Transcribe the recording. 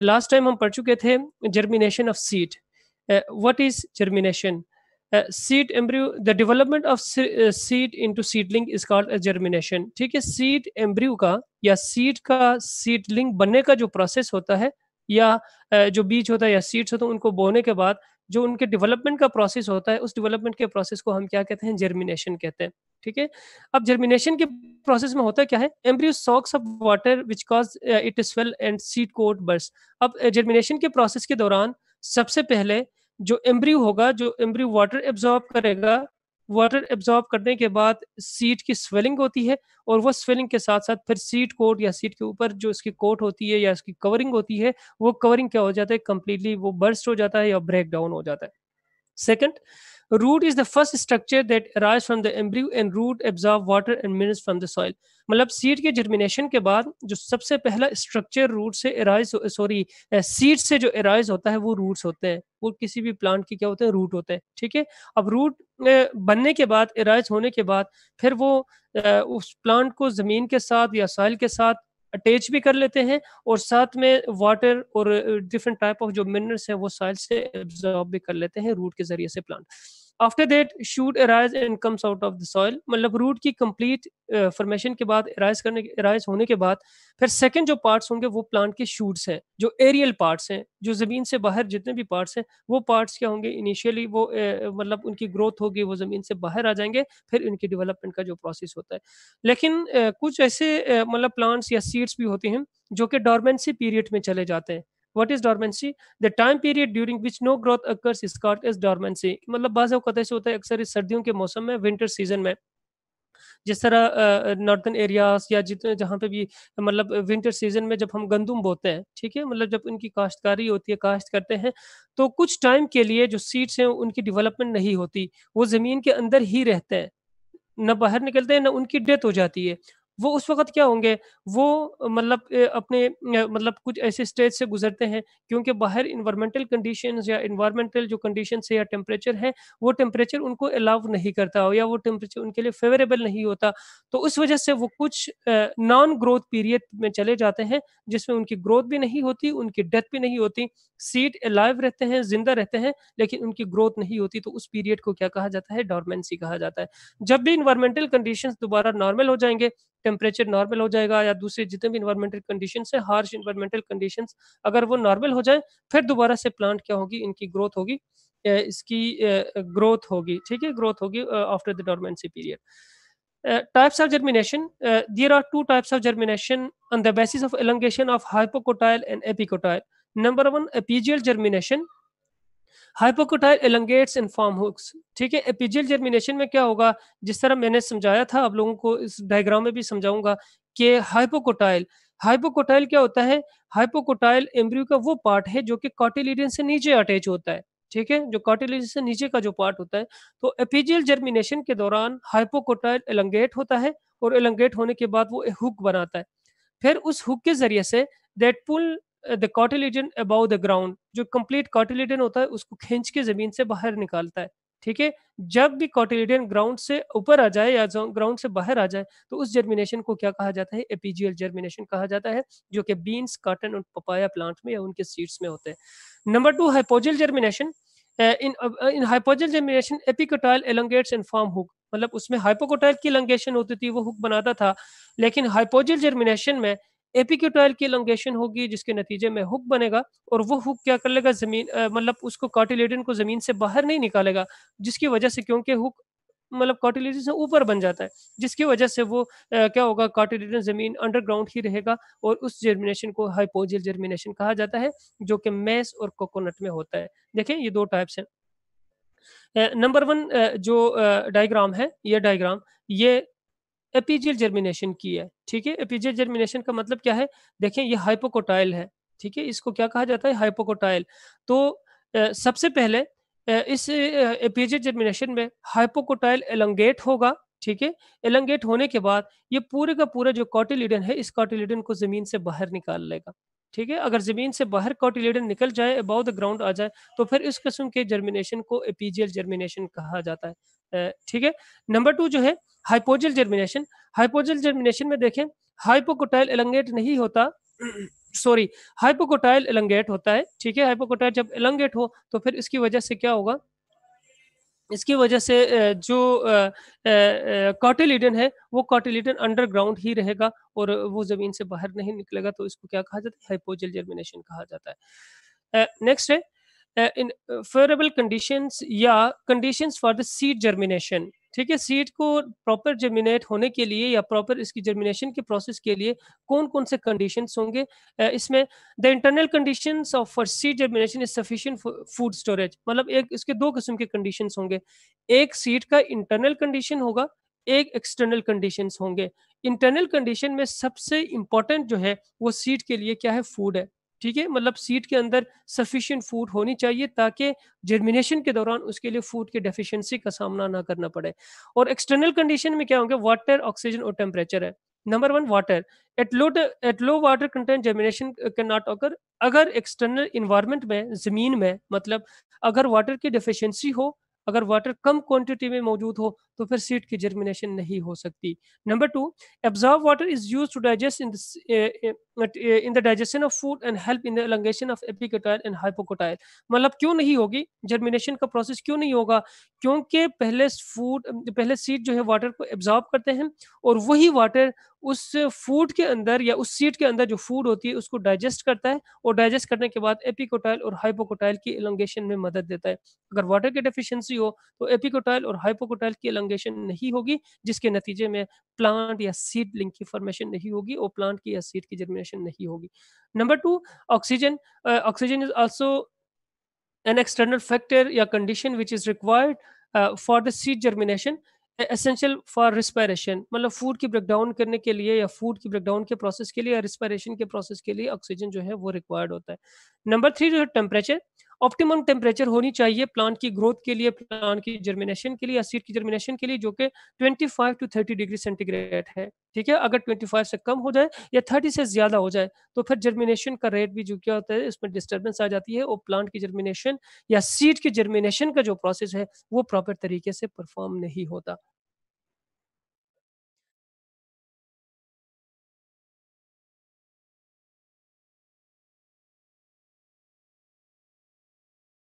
Last time हम पढ़ चुके थे germination of seed. What is germination? Seed embryo, the development of seed into seedling is called as germination. ठीक है, seed embryo का या सीड का सीडलिंग बनने का जो प्रोसेस होता है, या जो बीज होता है या सीड्स होते हैं उनको बोने के बाद जो उनके डेवलपमेंट का प्रोसेस होता है, उस डेवलपमेंट के प्रोसेस को हम क्या कहते हैं? जर्मिनेशन कहते हैं। ठीक है, अब जर्मिनेशन के प्रोसेस में होता क्या है? Embryo soaks up water which cause it to swell and seed coat burst. अब जर्मिनेशन के प्रोसेस के दौरान सबसे पहले जो एम्ब्रियो होगा, जो एम्ब्रियो वाटर एब्जॉर्ब करेगा, वाटर एब्जॉर्ब करने के बाद सीड की स्वेलिंग होती है, और वो स्वेलिंग के साथ साथ फिर सीड कोट या सीड के ऊपर जो इसकी कोट होती है या इसकी कवरिंग होती है, वो कवरिंग क्या हो जाता है? कंप्लीटली वो बर्स्ट हो जाता है या ब्रेक डाउन हो जाता है। Second, root is the first structure that arises from the embryo and root absorb water and minerals from the soil। मतलब सीड के जर्मिनेशन के बाद जो सबसे पहला स्ट्रक्चर रूट से एराइज, सॉरी, सीड से जो एराइज होता है वो रूट्स होते हैं। वो किसी भी प्लांट के क्या होते हैं? रूट होते हैं। ठीक है, अब रूट बनने के बाद, एराइज होने के बाद फिर वो उस प्लांट को जमीन के साथ या सॉइल के साथ अटैच भी कर लेते हैं, और साथ में वाटर और डिफरेंट टाइप ऑफ जो मिनरल्स हैं वो सॉइल से एब्जॉर्ब भी कर लेते हैं रूट के जरिए से plant. After that shoot arise and comes out of the soil. मतलब रूट की कंप्लीट फॉर्मेशन के बाद, एराइज होने के बाद फिर सेकंड जो पार्ट्स होंगे वो प्लांट के शूट्स हैं, जो एरियल पार्ट्स हैं, जो जमीन से बाहर जितने भी पार्ट्स हैं वो पार्ट्स क्या होंगे? इनिशियली वो मतलब उनकी ग्रोथ होगी, वो जमीन से बाहर आ जाएंगे, फिर इनकी डेवलपमेंट का जो प्रोसेस होता है। लेकिन कुछ ऐसे मतलब प्लांट्स या सीड्स भी होते हैं जो कि डोरमेंसी पीरियड में चले जाते हैं। What is dormancy? The time period during which no growth occurs is called as dormancy. मतलब बाज़ औक़ात ऐसे होता है अक्सर इस सर्दियों के मौसम में, विंटर सीजन में, जिस तरह नॉर्दर्न एरियाज या जितने जहाँ पे भी मतलब विंटर सीजन में जब हम गंदुम बोते हैं, ठीक है, मतलब जब उनकी काश्तकारी होती है, काश्त करते हैं, तो कुछ टाइम के लिए जो सीड्स हैं उनकी डेवलपमेंट नहीं होती, वो ज़मीन के अंदर ही रहते हैं, ना बाहर निकलते हैं, ना उनकी डेथ हो जाती है। वो उस वक़्त क्या होंगे? वो मतलब अपने मतलब कुछ ऐसे स्टेज से गुज़रते हैं, क्योंकि बाहर एनवायरमेंटल कंडीशंस या एनवायरमेंटल जो कंडीशंस है या टेम्परेचर है, वो टेम्परेचर उनको अलाउ नहीं करता हो, या वो टेम्परेचर उनके लिए फ़ेवरेबल नहीं होता। तो उस वज़ह से वो कुछ नॉन ग्रोथ पीरियड में चले जाते हैं, जिसमें उनकी ग्रोथ भी नहीं होती, उनकी डेथ भी नहीं होती। सीड अलाइव रहते हैं, ज़िंदा रहते हैं, लेकिन उनकी ग्रोथ नहीं होती, तो उस पीरियड को क्या कहा जाता है? डोरमेंसी कहा जाता है। जब भी इन्वायरमेंटल कंडीशंस दोबारा नॉर्मल हो जाएँगे, टेम्परेचर नॉर्मल हो जाएगा, या दूसरे जितने भी इन्वायरमेंटल कंडीशंस हैं, हार्श इन्वायरमेंटल कंडीशंस, अगर वो नॉर्मल हो जाएँ, फिर दोबारा से प्लांट क्या होगी? इनकी ग्रोथ होगी। इसकी ग्रोथ होगी, ठीक है? ग्रोथ होगी after the dormancy period. Types of germination. There are two types of germination on the basis of elongation of hypocotyl and epicotyle. Number one, epigeal germination. Hypocotyl elongates in form hooks. ठीक है, एपिजियल germination में क्या होगा? जिस तरह मैंने समझाया था, आप लोगों को इस डायग्राम में भी समझाऊंगा कि हाइपोकोटाइल, हाइपोकोटाइल क्या होता है? हाइपोकोटाइल एम्ब्रियो का वो पार्ट है जो कि कॉटिलिडन से नीचे अटैच होता है। ठीक है, जो कॉटिलिडन से नीचे का जो पार्ट होता है, तो एपिजियल जर्मिनेशन के दौरान हाइपोकोटाइल एलोंगेट होता है, और एलोंगेट होने के बाद वो एक हुक बनाता है। फिर उस हुक के ज़रिए से that pull the cotyledon above the ground, जो कंप्लीट कॉटिलिडन होता है उसको खींच के ज़मीन से बाहर निकालता है। ठीक है? जब भी कॉटिलिडन ग्राउंड से ऊपर आ जाए या जो ग्राउंड से बाहर आ जाए, तो उस जर्मिनेशन को क्या कहा जाता है? एपीजियल जर्मिनेशन कहा जाता है, जो कि बीन्स, कॉटन और पपाया प्लांट में या उनके सीड्स में होते हैं। Number 2, hypogeal germination. In hypogeal germination epicotyl elongates and form hook. मतलब उसमें हाइपोकोटाइल की एलोंगेशन होती थी, वो हुक बनाता था, लेकिन हाइपोजियल जर्मिनेशन में एपिक्यूटाइल की एलोंगेशन होगी, जिसके नतीजे में हुक बनेगा, और वो हुक क्या कर लेगा? ज़मीन मतलब उसको कार्टिलेडन को ज़मीन से बाहर नहीं निकालेगा, जिसकी वजह से, क्योंकि हुक मतलब कार्टिलेडन से ऊपर बन जाता है, जिसकी वजह से वो क्या होगा? कार्टिलेडन ज़मीन अंडरग्राउंड ही रहेगा, और उस जर्मिनेशन को हाइपोजियल जर्मिनेशन कहा जाता है, जो कि मेस और कोकोनट में होता है। देखें, ये 2 टाइप्स हैं। नंबर 1 जो डायग्राम है, ये डायग्राम, ये एपीजियल जर्मिनेशन की है। ठीक है, एपीजियल जर्मिनेशन का मतलब क्या है? देखें, ये हाइपोकोटाइल है। ठीक है, इसको क्या कहा जाता है? हाइपोकोटाइल। तो सबसे पहले इस एपीजियल जर्मिनेशन में हाइपोकोटाइल एलोंगेट होगा। ठीक है, एलोंगेट होने के बाद ये पूरे का पूरा जो कॉटिलिडन है, इस कॉटिलिडन को जमीन से बाहर निकाल लेगा। ठीक है, अगर जमीन से बाहर कॉटिलिडन निकल जाए, अबव द ग्राउंड आ जाए, तो फिर इस किस्म के जर्मिनेशन को एपीजियल जर्मिनेशन कहा जाता है। ठीक है, नंबर 2 जो है हाइपोजियल जर्मिनेशन। हाइपोजियल जर्मिनेशन में देखें, हाइपोकोटाइल एलोंगेट नहीं होता सॉरी, हाइपोकोटाइल एलोंगेट होता है, ठीक है? हाइपोकोटाइल जब एलोंगेट हो तो फिर इसकी वजह से क्या होगा? इसकी वजह से जो कॉटिलिडन है, वो कॉटिलिडन अंडरग्राउंड ही रहेगा और वो ज़मीन से बाहर नहीं निकलेगा, तो इसको क्या कहा जाता है? हाइपोजेल जर्मिनेशन कहा जाता है। नेक्स्ट है इन फेवरेबल कंडीशंस या conditions for the seed germination, ठीक है? सीड को प्रॉपर जर्मिनेट होने के लिए या प्रॉपर इसकी जर्मिनेशन के प्रोसेस के लिए कौन-कौन से कंडीशंस होंगे? इसमें the internal conditions of for seed germination is sufficient food storage, मतलब एक इसके 2 किस्म के कंडीशंस होंगे। एक सीड का इंटरनल कंडीशन होगा, एक एक्सटर्नल कंडीशंस होंगे। इंटरनल कंडीशन में सबसे इम्पोर्टेंट जो है वो सीड के लिए क्या है? फूड है, ठीक है? मतलब सीड के अंदर सफिशिएंट फूड होनी चाहिए ताकि जर्मिनेशन के दौरान उसके लिए फूड की डेफिशिएंसी का सामना ना करना पड़े। और एक्सटर्नल कंडीशन में क्या होंगे? वाटर, ऑक्सीजन और टेम्परेचर है। Number 1 water, at low water content germination can not occur. अगर एक्सटर्नल एनवायरनमेंट में, ज़मीन में, मतलब अगर वाटर की डेफिशिएंसी हो, अगर वाटर कम क्वांटिटी में मौजूद हो, तो फिर सीड की जर्मिनेशन नहीं हो सकती। Number 2, absorb water is used to digest in the digestion of food and help in the elongation of epicotyle and hypocotyle। मतलब क्यों नहीं होगी जर्मिनेशन का प्रोसेस? क्यों नहीं होगा? क्योंकि पहले सीड जो है वाटर को एब्जॉर्ब करते हैं और वही वाटर उस फूड के अंदर या उस सीड के अंदर जो फूड होती है उसको डाइजेस्ट करता है और डाइजेस्ट करने के बाद एपिकोटाइल और हाइपोकोटाइल की एलोंगेशन में मदद देता है। अगर वाटर की डेफिशिएंसी हो तो एपिकोटाइल और हाइपोकोटाइल की एलोंगेशन नहीं होगी, जिसके नतीजे में प्लांट या सीडलिंग की फॉर्मेशन नहीं होगी और प्लांट की या सीड की जर्मिनेशन नहीं होगी। Number 2, oxygen. Oxygen is also an external factor या condition which is required for the seed germination, essential for respiration, मतलब फूड की ब्रेकडाउन करने के लिए या फूड की ब्रेकडाउन के प्रोसेस के लिए या रिस्पायरेशन के प्रोसेस के लिए ऑक्सीजन जो है वो रिक्वायर्ड होता है। नंबर 3 जो है टेम्परेचर। ऑप्टिमम टेम्परेचर होनी चाहिए प्लांट की ग्रोथ के लिए, प्लांट की जर्मिनेशन के लिए या सीड की जर्मिनेशन के लिए, जो कि 25 टू 30 डिग्री सेंटीग्रेड है, ठीक है? अगर 25 से कम हो जाए या 30 से ज़्यादा हो जाए तो फिर जर्मिनेशन का रेट भी जो क्या होता है, इसमें डिस्टर्बेंस आ जाती है और प्लांट की जर्मिनेशन या सीड की जर्मिनेशन का जो प्रोसेस है वो प्रॉपर तरीके से परफॉर्म नहीं होता।